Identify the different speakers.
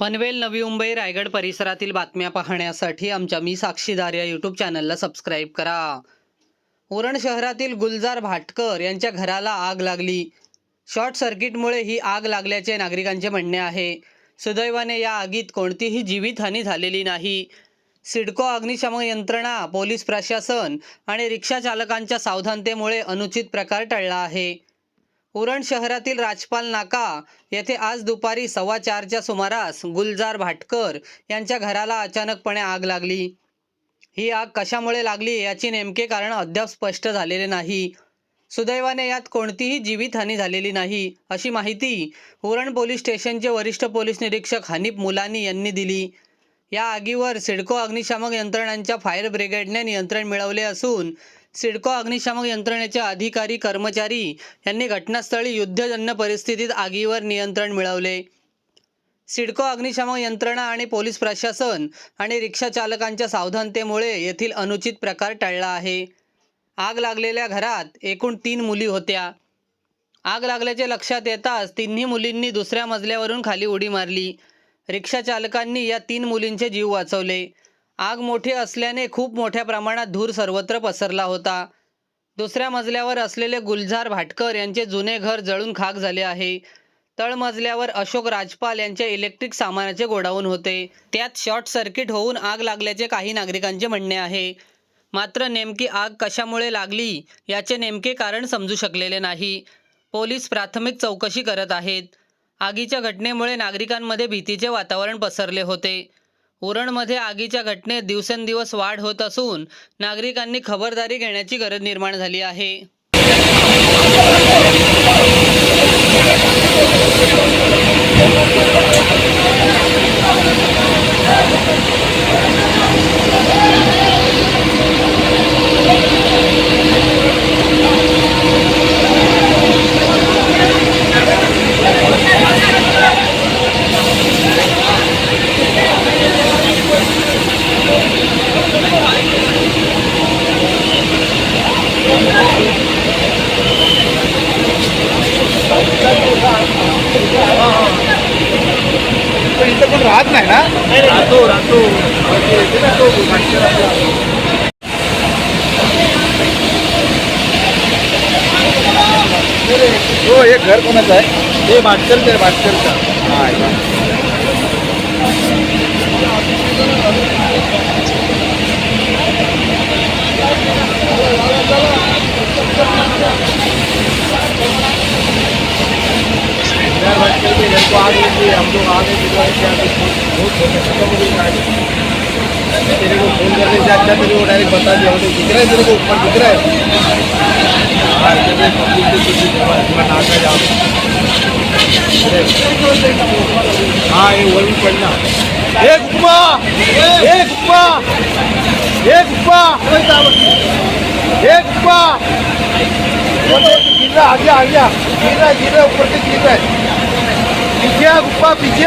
Speaker 1: पनवेल, नवी मुंबई, रायगड परिसरातील बातम्या पाहण्यासाठी आमच्या मी साक्षीदार या यूट्यूब चॅनलला सबस्क्राईब करा। उरण शहरातील गुलजार भाटकर यांच्या घराला आग लागली। शॉर्ट सर्किटमुळे ही आग लागल्याचे नागरिकांचे म्हणणे आहे। सुदैवाने या आगीत कोणतीही जीवितहानी झालेली नाही। सिडको अग्निशमन यंत्रणा, पोलीस प्रशासन आणि रिक्षा चालकांच्या सावधानतेमुळे अनुचित प्रकार टळला आहे। उरण शहरातील राजपाल नाका येथे आज दुपारी 4:15च्या सुमारास गुलजार भाटकर यांच्या घराला अचानकपणे आग लागली। ही आग कशामुळे लागली याचे नेमके कारण अद्याप स्पष्ट झालेले नाही। सुदैवाने यात कोणतीही जीवितहानी झालेली नाही, अशी माहिती उरण पोलीस स्टेशनचे वरिष्ठ पोलीस निरीक्षक हनीफ मुलानी यांनी दिली। या आगीवर सिडको अग्निशमन यंत्रणांच्या फायर ब्रिगेडने नियंत्रण मिळवले असून सिडको अग्निशमन यंत्रणेचे अधिकारी कर्मचारी यांनी घटनास्थळी युद्धजन्य परिस्थितीत आगीवर नियंत्रण मिळवले। सिडको अग्निशमन यंत्रणा आणि पोलीस प्रशासन आणि रिक्षा चालकांच्या सावधानतेमुळे येथील अनुचित प्रकार टळला आहे। आग लागलेल्या घरात एकूण 3 मुली होत्या। आग लागल्याचे लक्षात येताच तिन्ही मुलींनी दुसऱ्या मजल्यावरून खाली उडी मारली। रिक्षा चालकांनी या 3 मुलींचे जीव वाचवले। आग मोठी असल्याने खूप मोठ्या प्रमाणात धूर सर्वत्र पसरला होता। दुसऱ्या मजल्यावर असलेले गुलजार भाटकर यांचे जुने घर जळून खाक झाले आहे। तळमजल्यावर अशोक राजपाल यांच्या इलेक्ट्रिक सामानाचे गोडाऊन होते। त्यात शॉर्ट सर्किट होऊन आग लागल्याचे काही नागरिकांचे म्हणणे आहे। मात्र नेमकी आग कशामुळे लागली याचे नेमके कारण समजू शकलेले नाही। पोलीस प्राथमिक चौकशी करत आहेत। आगीच्या घटनेमुळे नागरिकांमध्ये भीतीचे वातावरण पसरले होते। उरणमध्ये आगीच्या घटनेत दिवसेंदिवस वाढ होत असून नागरिकांनी खबरदारी घेण्याची गरज निर्माण झाली आहे।
Speaker 2: पण इथं पण राहत नाही ना? राहतो हो, हे घर कोणाचं आहे? हे भाटकरचं आहे, भाटकरचं। हां, भाटकर के घर को आग लगी। हम लोग आगे बहुत तेरे को फोन करने से अच्छा तेरे को डायरेक्ट बता दिया। दिख रहा है तेरे को, ऊपर दिख रहा है। हाँ, ये वही पढ़ना। एक गुप्पा एक गुप्पा एक गुप्पा एक गुप्पा गिर रहा, आ गया गिर रहा ऊपर से गिर रहा है। पीछे गुप्पा पीछे।